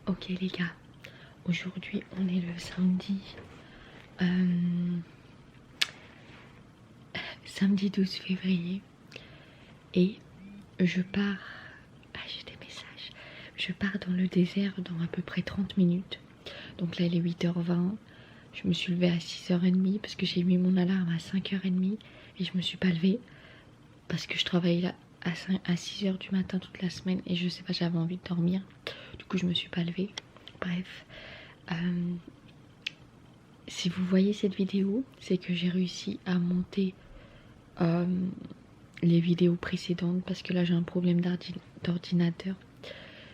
Ok les gars, aujourd'hui on est le samedi, samedi 12 février et je pars, j'ai des messages, je pars dans le désert dans à peu près 30 minutes. Donc là il est 8h20, je me suis levée à 6h30 parce que j'ai mis mon alarme à 5h30 et je me suis pas levée parce que je travaille là à 6h du matin toute la semaine et je sais pas, j'avais envie de dormir, du coup je me suis pas levée. Bref, si vous voyez cette vidéo, c'est que j'ai réussi à monter les vidéos précédentes parce que là j'ai un problème d'ordinateur.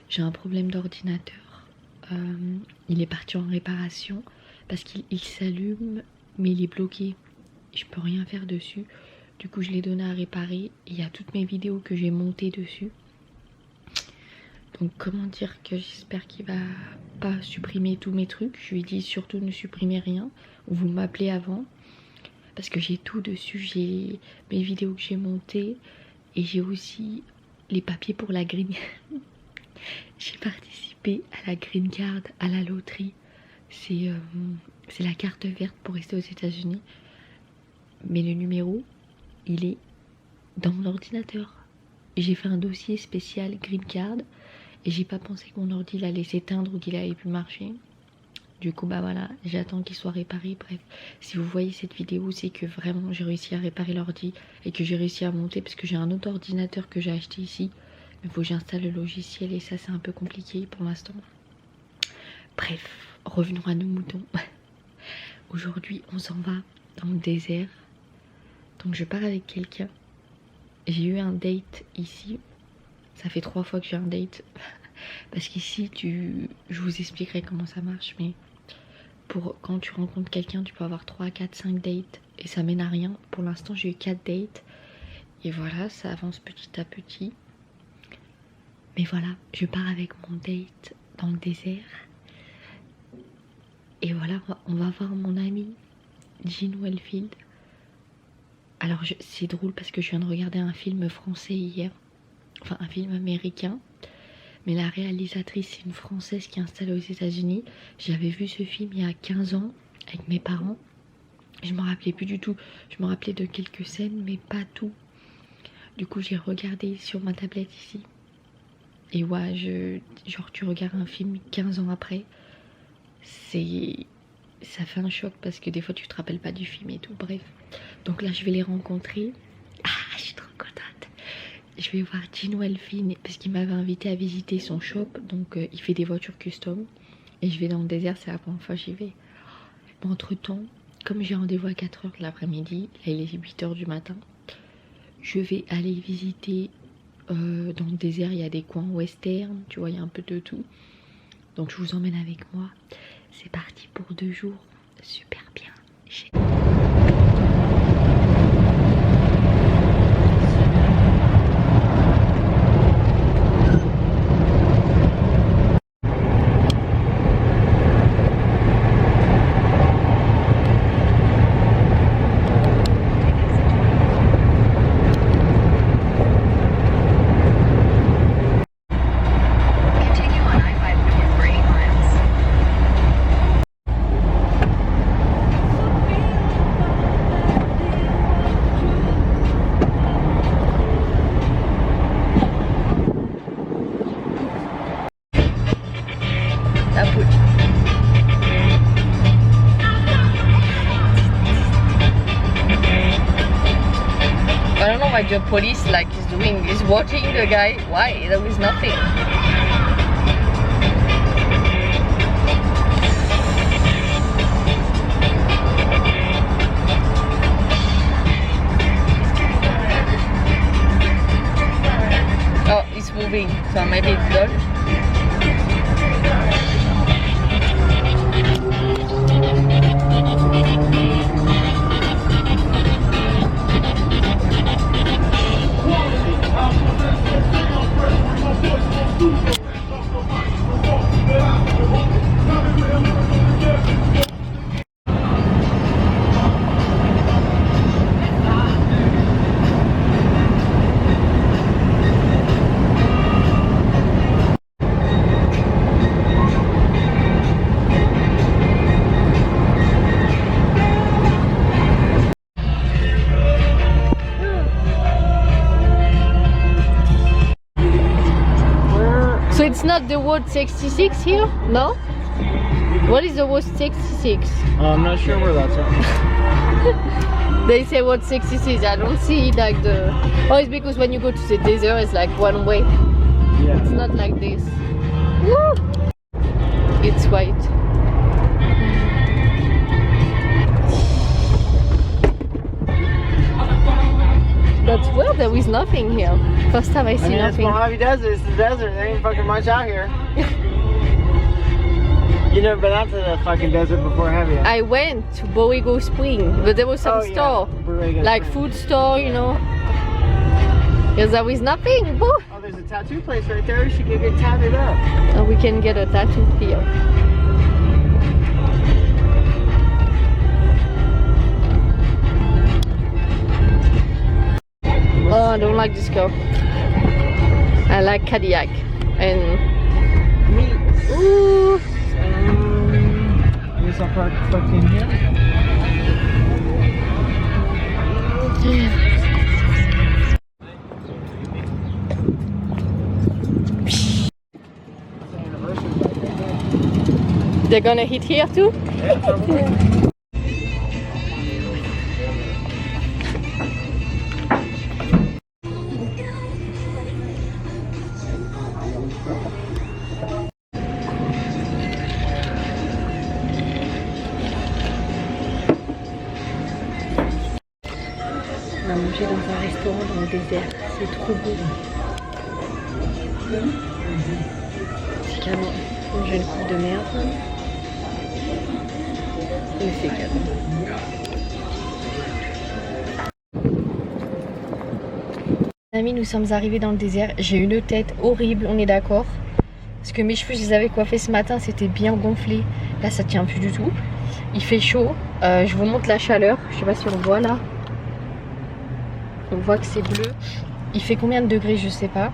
J'ai un problème d'ordinateur. Il est parti en réparation parce qu'il s'allume mais il est bloqué. Je peux rien faire dessus. Du coup je l'ai donné à réparer. Il y a toutes mes vidéos que j'ai montées dessus. Donc comment dire que j'espère qu'il va pas supprimer tous mes trucs. Je lui ai dit surtout ne supprimez rien. Ou vous m'appelez avant. Parce que j'ai tout dessus. J'ai mes vidéos que j'ai montées. Et j'ai aussi les papiers pour la green. J'ai participé à la green card, à la loterie. C'est la carte verte pour rester aux États-Unis. Mais le numéro, il est dans mon ordinateur. J'ai fait un dossier spécial green card. Et j'ai pas pensé que mon ordi il allait s'éteindre ou qu'il allait plus marcher. Du coup bah voilà, j'attends qu'il soit réparé. Bref, si vous voyez cette vidéo, c'est que vraiment j'ai réussi à réparer l'ordi et que j'ai réussi à monter parce que j'ai un autre ordinateur que j'ai acheté ici. Mais il faut que j'installe le logiciel et ça c'est un peu compliqué pour l'instant. Bref, revenons à nos moutons. Aujourd'hui on s'en va dans le désert. Donc je pars avec quelqu'un. J'ai eu un date ici. Ça fait 3 fois que j'ai un date. Parce qu'ici, je vous expliquerai comment ça marche. Mais quand tu rencontres quelqu'un, tu peux avoir 3, 4, 5 dates. Et ça mène à rien. Pour l'instant, j'ai eu 4 dates. Et voilà, ça avance petit à petit. Mais voilà, je pars avec mon date dans le désert. Et voilà, on va voir mon ami Gene Wellfield. Alors, c'est drôle parce que je viens de regarder un film français hier. Enfin un film américain, mais la réalisatrice c'est une française qui est installée aux États-Unis. J'avais vu ce film il y a 15 ans avec mes parents. Je me rappelais plus du tout. Je me rappelais de quelques scènes mais pas tout. Du coup j'ai regardé sur ma tablette ici. Et ouais, genre tu regardes un film 15 ans après, ça fait un choc parce que des fois tu te rappelles pas du film et tout. Bref, donc là je vais les rencontrer. Ah, je suis trop contente. Je vais voir Gene Wellfield parce qu'il m'avait invité à visiter son shop. Donc il fait des voitures custom. Et je vais dans le désert, c'est la première fois que j'y vais. Mais entre temps, comme j'ai rendez-vous à 4h de l'après-midi, là il est 8h du matin, je vais aller visiter dans le désert. Il y a des coins western, tu vois, il y a un peu de tout. Donc je vous emmène avec moi. C'est parti pour 2 jours. Super bien. I don't know what your police is doing. Is watching the guy. Why? There is nothing. Oh, it's moving. So maybe it's done. the word 66 here? No? What is the word 66? I'm not sure where that's at. They say word 66. I don't see like the... Oh, it's because when you go to the desert, it's like one way. Yeah. It's not like this. Woo! It's white. That's weird, there is nothing here. First time I see nothing. It's Mojave Desert, it's the desert, there ain't fucking much out here. You never been out to the fucking desert before, have you? I went to Borrego Spring, but there was some store. Borrego like Spring. Food store, you know. Because there is nothing. Woo! Oh, there's a tattoo place right there, you should get tatted up. So we can get a tattoo here. Oh, I don't like this girl. I like Cadillac and ooh. I guess I'll park in here. They're gonna hit here too? On a mangé dans un restaurant dans le désert, c'est trop beau. C'est canon. J'ai une coupe de merde. Et c'est canon. Amis, nous sommes arrivés dans le désert. J'ai une tête horrible, on est d'accord. Parce que mes cheveux, je les avais coiffés ce matin, c'était bien gonflé. Là, ça tient plus du tout. Il fait chaud. Je vous montre la chaleur. Je sais pas si on voit là. On voit que c'est bleu. Il fait combien de degrés, je sais pas.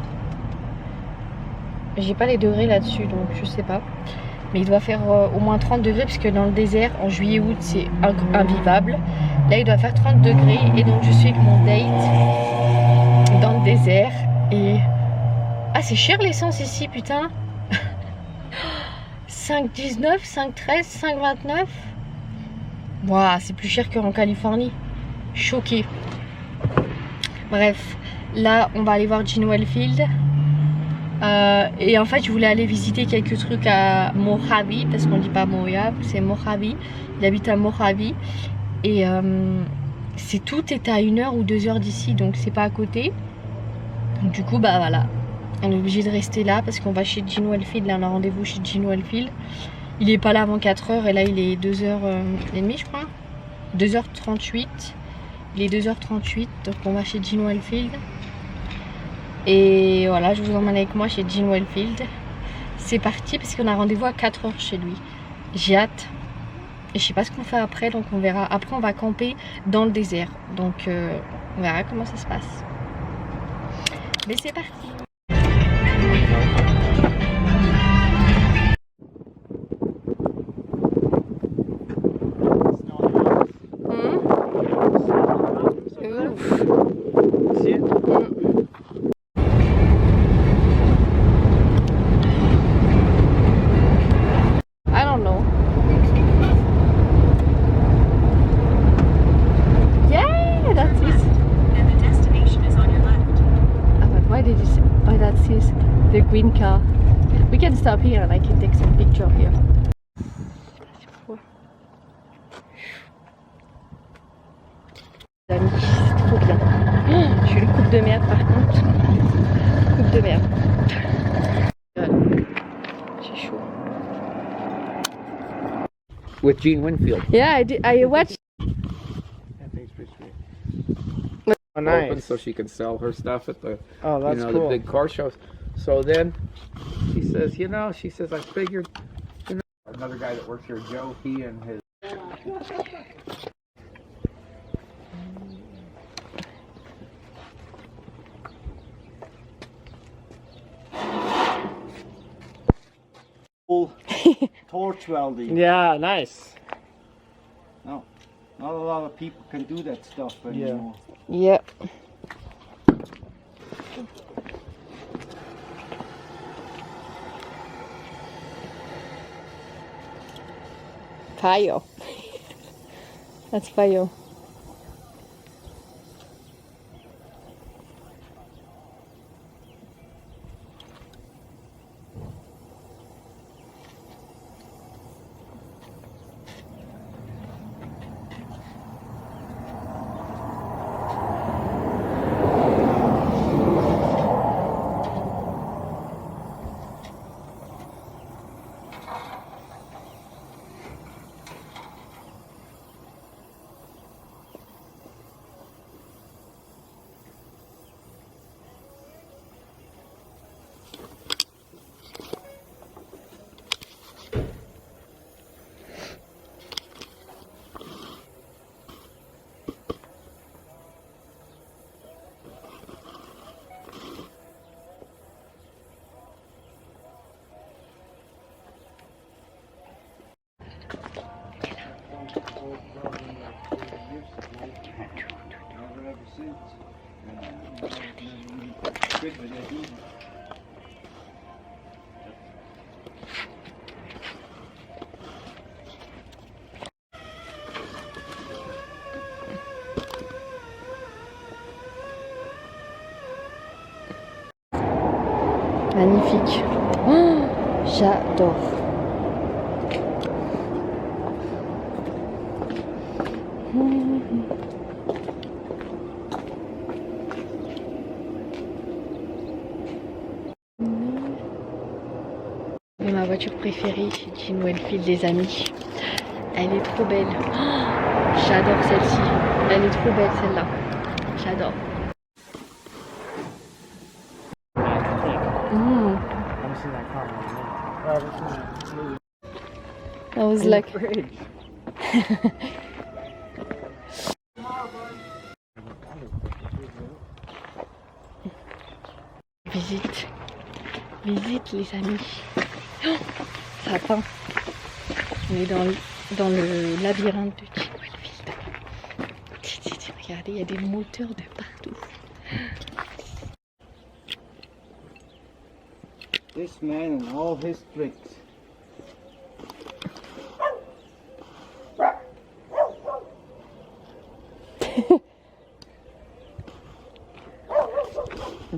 J'ai pas les degrés là-dessus, donc je sais pas. Mais il doit faire au moins 30 degrés, parce que dans le désert, en juillet-août, c'est invivable. Là, il doit faire 30 degrés. Et donc, je suis avec mon date dans le désert. Et... Ah, c'est cher l'essence ici, putain. 5,19, 5,13, 5,29. Waouh, c'est plus cher qu'en Californie. Choquée. Bref, là on va aller voir Gene Wellfield. Et en fait je voulais aller visiter quelques trucs à Mojave, parce qu'on dit pas Mojave, c'est Mojave. Il habite à Mojave. Et tout est à 1 heure ou 2 heures d'ici, donc c'est pas à côté. Donc du coup bah voilà, on est obligé de rester là parce qu'on va chez Gene Wellfield. Là on a rendez-vous chez Gene Wellfield. Il est pas là avant 4 heures et là il est 2h30 je crois. 2h38. Il est 2h38, donc on va chez Gene Wellfield. Et voilà, je vous emmène avec moi chez Gene Wellfield. C'est parti parce qu'on a rendez-vous à 4 heures chez lui. J'ai hâte. Et je sais pas ce qu'on fait après, donc on verra. Après on va camper dans le désert. Donc on verra comment ça se passe. Mais c'est parti. The green car. We can stop here and I can take some picture here. Amis, c'est trop bien. Je suis une coupe de merde par contre. Coupe de merde. J'ai chaud. With Gene Wellfield. Yeah, I watched. That thing's pretty sweet. Oh, nice. Open so she can sell her stuff at the, that's cool. the big car shows. So then she says, I figured, another guy that works here, Joe, he and his. Torch welding. Yeah, nice. No, not a lot of people can do that stuff anymore. Yeah. Fire. That's fire. Magnifique. Oh, j'adore. Ma voiture préférée chez Gene Wellfield, les amis. Elle est trop belle. Oh, j'adore celle-ci. Elle est trop belle celle-là. J'adore. I was like, visite les amis. Oh, ça peint. On est dans le labyrinthe de Gene Wellfield. Regardez, il y a des moteurs de partout. This man and all his tricks.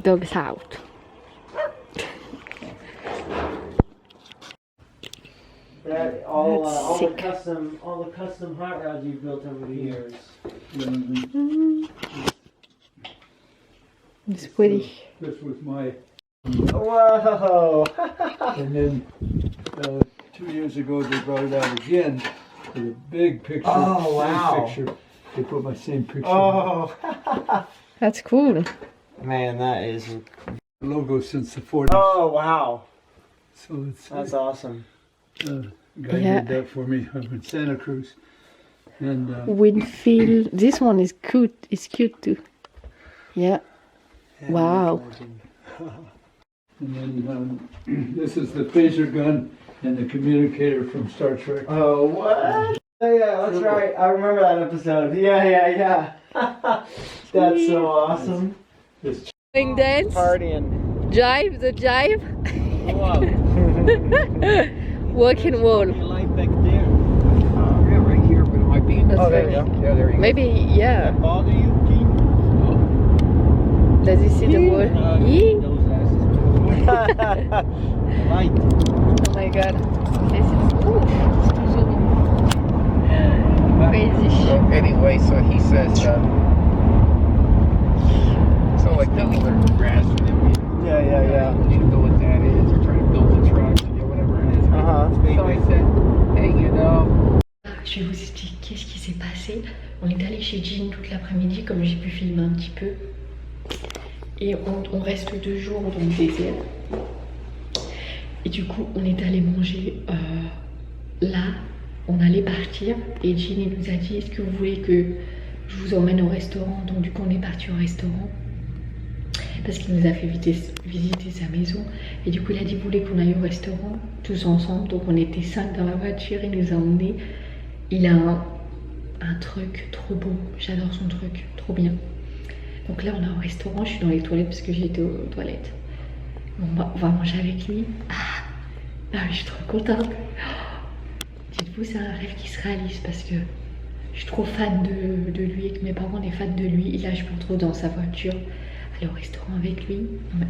Dog's out. That all the Sick. custom hot rods you've built over the years. It's pretty. This was my, Whoa! and then 2 years ago they brought it out again with a big picture. Oh, same wow. Picture. They put my same picture. Oh, That's cool. man, that is. Logo since the 40s. Oh, wow. So it's That's awesome. guy Yeah. did that for me. I'm in Santa Cruz, and Winfield. This one is cute. It's cute too. Yeah. Wow. and then this is the phaser gun and the communicator from Star Trek. Oh, what? Yeah, that's right. I remember that episode. Yeah. That's so awesome. This Swing dance. Partying. Jive. The jive. Wow. Walk and wall. Light back there. Yeah, right here, but it might be. That's Oh, there you right. go. Yeah, there you Maybe, yeah. Bother you, King? Does he see the wall? Yee. Those asses. Light. Oh my god. This is crazy. go. So anyway, so he says, so like the other grass for them. Yeah. You know what that is? They're trying to build the trucks or whatever it is. So I said, hey, you know. Je vais vous expliquer ce qui s'est passé. On est allé chez Gene toute l'après-midi, comme j'ai pu filmer un petit peu. Et on reste 2 jours dans le désert. Et du coup, on est allé manger là. On allait partir. Et Gene il nous a dit, est-ce que vous voulez que je vous emmène au restaurant? Donc du coup, on est parti au restaurant. Parce qu'il nous a fait visiter sa maison. Et du coup, il a dit, vous voulez qu'on aille au restaurant tous ensemble? Donc on était 5 dans la voiture. Il nous a emmenés. Il a un truc trop beau. J'adore son truc. Trop bien. Donc là, on est au restaurant. Je suis dans les toilettes parce que j'ai été aux toilettes. On va manger avec lui. Ah, je suis trop contente. Dites-vous, c'est un rêve qui se réalise parce que je suis trop fan de lui et que mes parents sont fans de lui. Et là, je me retrouve dans sa voiture, aller au restaurant avec lui.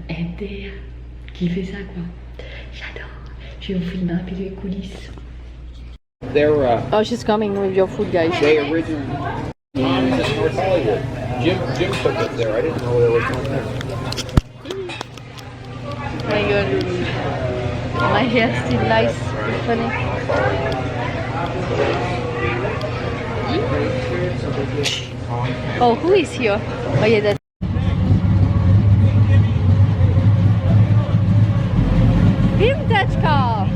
MDR, qui fait ça quoi. J'adore. Je vais vous filmer un peu les coulisses. They're Oh, she's coming with your food, guys. they originally in North Hollywood. Jim took us there. I didn't know they were from there. Oh my god. My hair still nice. It's funny. Oh, who is here? Oh yeah, that. Vintage car.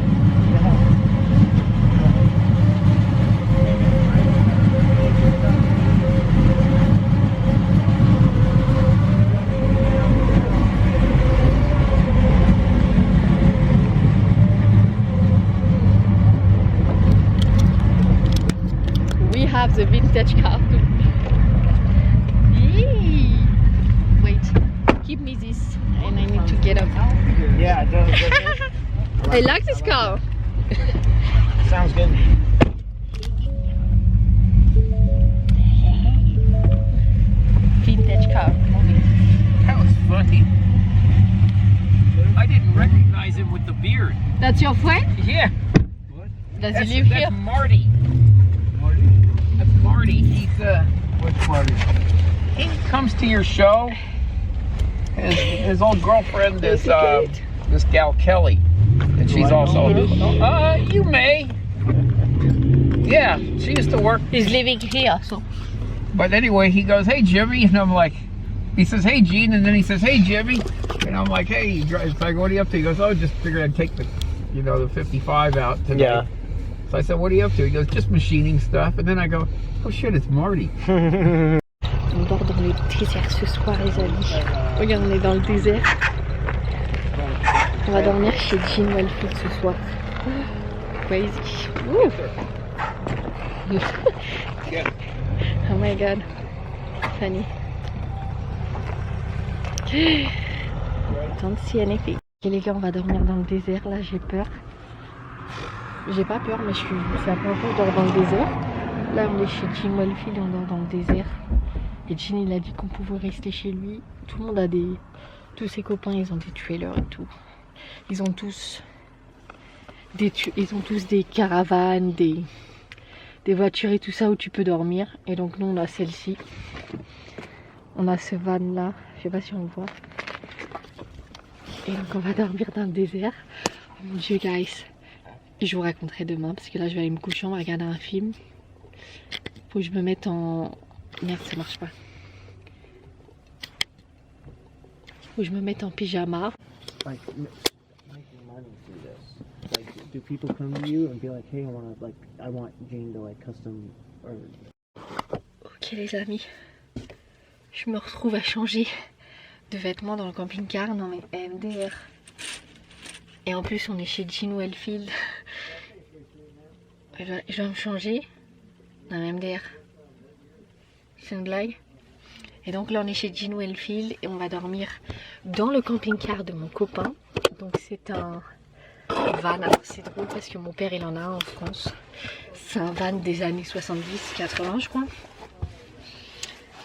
We have the vintage car too. Yee. Wait, give me this and I need to get up. Yeah, it does. I like this car. Sounds good. Vintage car. That was funny. I didn't recognize him with the beard. That's your friend? Yeah, Does he live here? Marty. That's Marty. He's Which party? he comes to your show. His old girlfriend is this gal Kelly, and she's also. You may. Yeah, she used to work. He's living here, so. But anyway, he goes, "Hey Jimmy," and I'm like, he says, "Hey Gene," and then he says, "Hey Jimmy," and I'm like, "Hey," so I go, "What are you up to?" He goes, "Oh, just figured I'd take the, the 55 out today." Yeah. So I said, "What are you up to?" He goes, "Just machining stuff." And then I go, "Oh shit, it's Marty." On dort dans le désert ce soir, les amis. Regarde, on est dans le désert. On va dormir chez Gene Wellfield ce soir. Crazy. Woo. Oh my god. Funny. Don't see anything. Ok les gars, on va dormir dans le désert. Là, j'ai peur. J'ai pas peur, mais c'est la première fois que je dors dans le désert. Là, on est chez Gene Wellfield et on dort dans le désert. Et Gene, il a dit qu'on pouvait rester chez lui. Tout le monde a des... Tous ses copains, ils ont des trailers et tout. Ils ont tous des caravanes, des voitures et tout ça où tu peux dormir. Et donc nous, on a celle-ci. On a ce van là. Je sais pas si on voit. Et donc on va dormir dans le désert. Oh mon dieu, guys. Je vous raconterai demain parce que là, je vais aller me coucher. On va regarder un film. Faut que je me mette en... Merde, ça marche pas. Faut que je me mette en pyjama. Like making money through this. Like, do people come to you and be like, "Hey, I want Gene to custom or." Ok les amis, je me retrouve à changer de vêtements dans le camping-car. Non mais MDR. Et en plus on est chez Gene Wellfield. Je dois me changer. Non mais MDR. C'est une blague. Et donc là on est chez Gene Wellfield et on va dormir dans le camping-car de mon copain. Donc c'est un van, alors c'est drôle parce que mon père il en a un en France. C'est un van des années 70-80 je crois.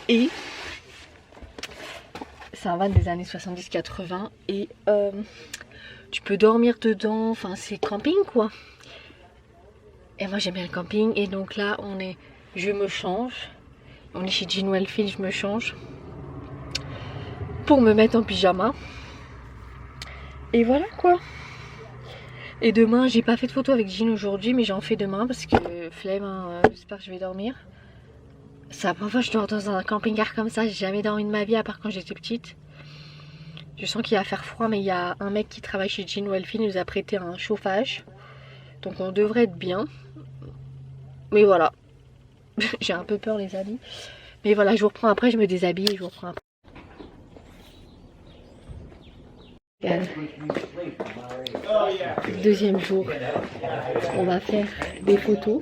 Et c'est un van des années 70-80 et tu peux dormir dedans, enfin c'est camping quoi. Et moi j'aime bien le camping et donc là je me change. On est chez Gene Wellfield, je me change pour me mettre en pyjama. Et voilà quoi. Et demain, j'ai pas fait de photo avec Gene aujourd'hui, mais j'en fais demain parce que flemme, hein, j'espère que je vais dormir. C'est la première fois que je dors dans un camping-car comme ça, j'ai jamais dormi de ma vie à part quand j'étais petite. Je sens qu'il va faire froid, mais il y a un mec qui travaille chez Gene Wellfield, il nous a prêté un chauffage. Donc on devrait être bien. Mais voilà. J'ai un peu peur les amis. Mais voilà, je vous reprends après, je me déshabille et je vous reprends après. Deuxième jour, on va faire des photos.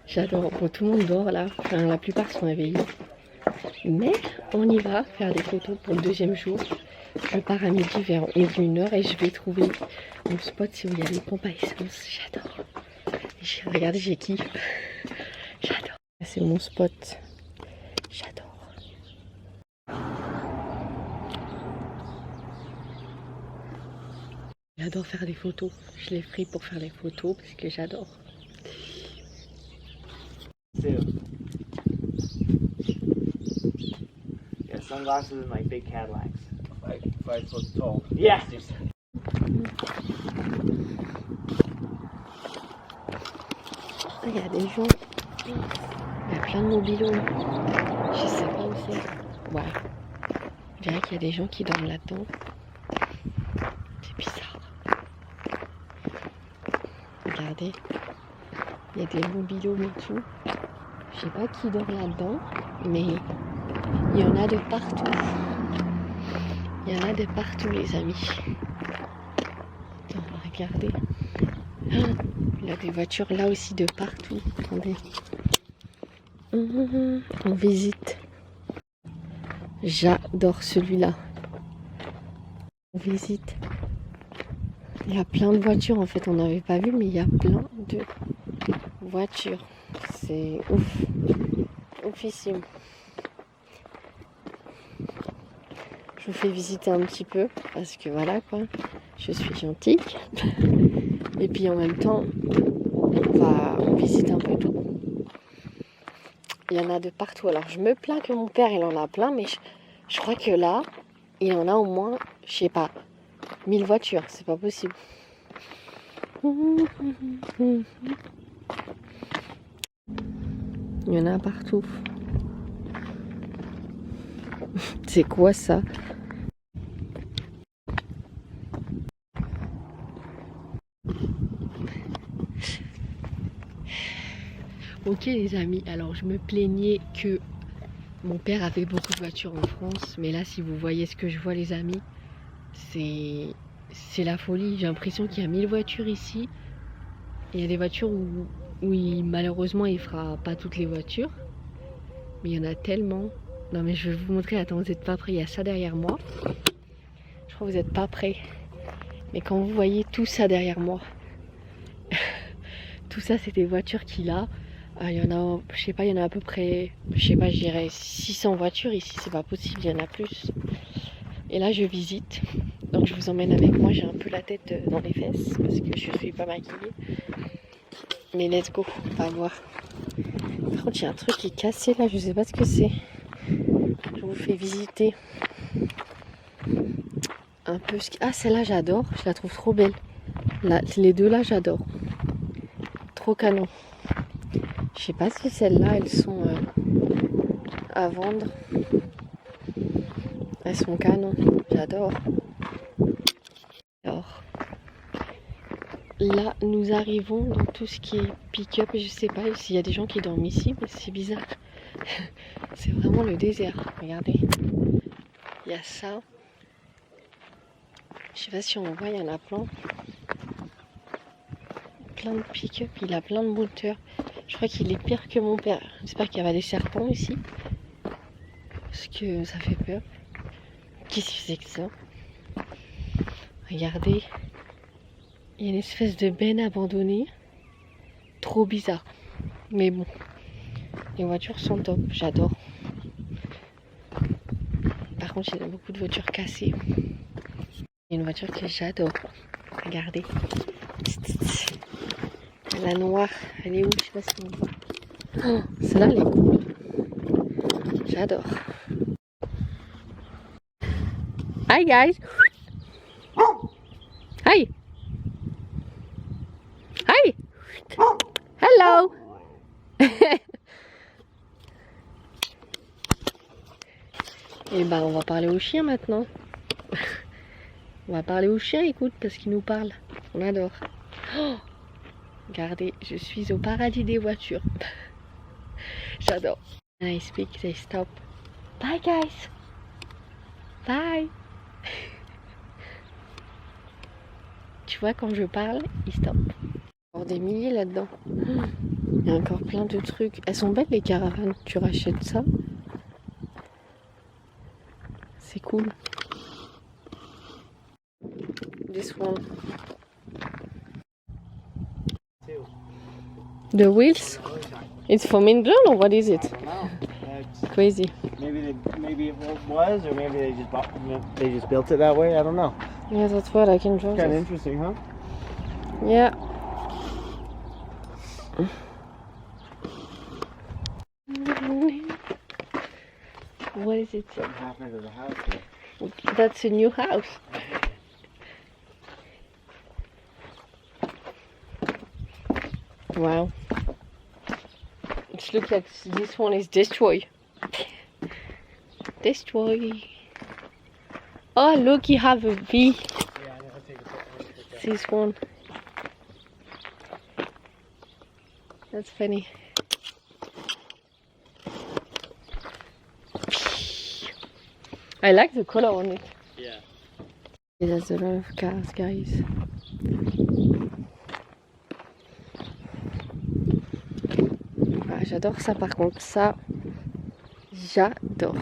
J'adore, bon, tout le monde dort là, enfin la plupart sont réveillés. Mais on y va faire des photos pour le deuxième jour. Je pars à midi vers 1h et je vais trouver mon spot si où il y a des pompes à essence. J'adore. Regardez, j'ai kiffé. J'adore. C'est mon spot. J'adore. J'adore faire des photos. Je les ferai pour faire des photos parce que j'adore. Too. Yeah, sunglasses and like big Cadillacs. 5 foot tall. Yeah. Il y a des gens. Il y a plein de mobilos. Je sais pas où c'est. Ouais. Je dirais qu'il y a des gens qui dorment là-dedans. C'est bizarre. Regardez. Il y a des mobilos et tout. Je sais pas qui dort là-dedans. Mais il y en a de partout. Il y en a de partout, les amis. Attends, regardez. Il y a des voitures là aussi de partout. Attendez. On visite. J'adore celui-là. On visite. Il y a plein de voitures en fait. On n'avait pas vu, mais il y a plein de voitures. C'est ouf. Oufissime. Je vous fais visiter un petit peu parce que voilà quoi. Je suis gentille. Et puis en même temps, on visite un peu tout. Il y en a de partout. Alors je me plains que mon père il en a plein, mais je crois que là, il en a au moins, je sais pas, 1000 voitures. C'est pas possible. Il y en a partout. C'est quoi ça? Ok les amis, alors je me plaignais que mon père avait beaucoup de voitures en France, mais là si vous voyez ce que je vois les amis, c'est la folie. J'ai l'impression qu'il y a 1000 voitures ici. Il y a des voitures où malheureusement il fera pas toutes les voitures, mais il y en a tellement. Non mais je vais vous montrer, attends, vous n'êtes pas prêts, il y a ça derrière moi. Je crois que vous n'êtes pas prêts, mais quand vous voyez tout ça derrière moi, tout ça c'est des voitures qu'il a. Il y en a, je sais pas, il y en a à peu près, je sais pas, je dirais 600 voitures ici, c'est pas possible, il y en a plus. Et là je visite, donc je vous emmène avec moi, j'ai un peu la tête dans les fesses parce que je suis pas maquillée. Mais let's go, on va voir. Par contre il y a un truc qui est cassé là, je sais pas ce que c'est. Je vous fais visiter un peu ce qui... Ah celle-là j'adore, je la trouve trop belle. Là, les deux là j'adore. Trop canon. Je sais pas si celles-là elles sont à vendre. Elles sont canon, j'adore. Alors là nous arrivons dans tout ce qui est pick-up. Je sais pas s'il y a des gens qui dorment ici, mais c'est bizarre. C'est vraiment le désert. Regardez, il y a ça. Je sais pas si on voit, il y en a plein. Plein de pick-up, il a plein de moteurs. Je crois qu'il est pire que mon père. J'espère qu'il y a des serpents ici. Parce que ça fait peur. Qu'est-ce que c'est que ça? Regardez. Il y a une espèce de benne abandonnée. Trop bizarre. Mais bon. Les voitures sont top. J'adore. Par contre, il y a beaucoup de voitures cassées. Il y a une voiture que j'adore. Regardez. La noire, elle est où? Je sais pas si on voit. Oh, celle-là, elle est cool. J'adore. Hi guys. Hi. Hi. Hello. Et ben, on va parler au chien maintenant. On va parler au chien, écoute, parce qu'il nous parle. On adore. Oh, regardez, je suis au paradis des voitures. J'adore. And I speak, they stop. Bye guys. Bye. Tu vois, quand je parle, ils stoppent. Il y a des milliers là-dedans. Il y a encore plein de trucs. Elles sont belles les caravanes. Tu rachètes ça. C'est cool. This one. The wheels? It's from England or what is it? I don't know. It's, Crazy. maybe it was, or maybe they just built it that way. I don't know. Yeah, that's what I can draw. Kind of This. interesting, huh? Yeah. What is it? What happened to the house here? That's a new house. Wow. It looks like this one is destroyed. Destroy. Oh, look, you have a V. Yeah, I'll take a picture. This one. That's funny. I like the color on it. Yeah. There's a lot of cars, guys. Ah, j'adore ça par contre, ça, j'adore.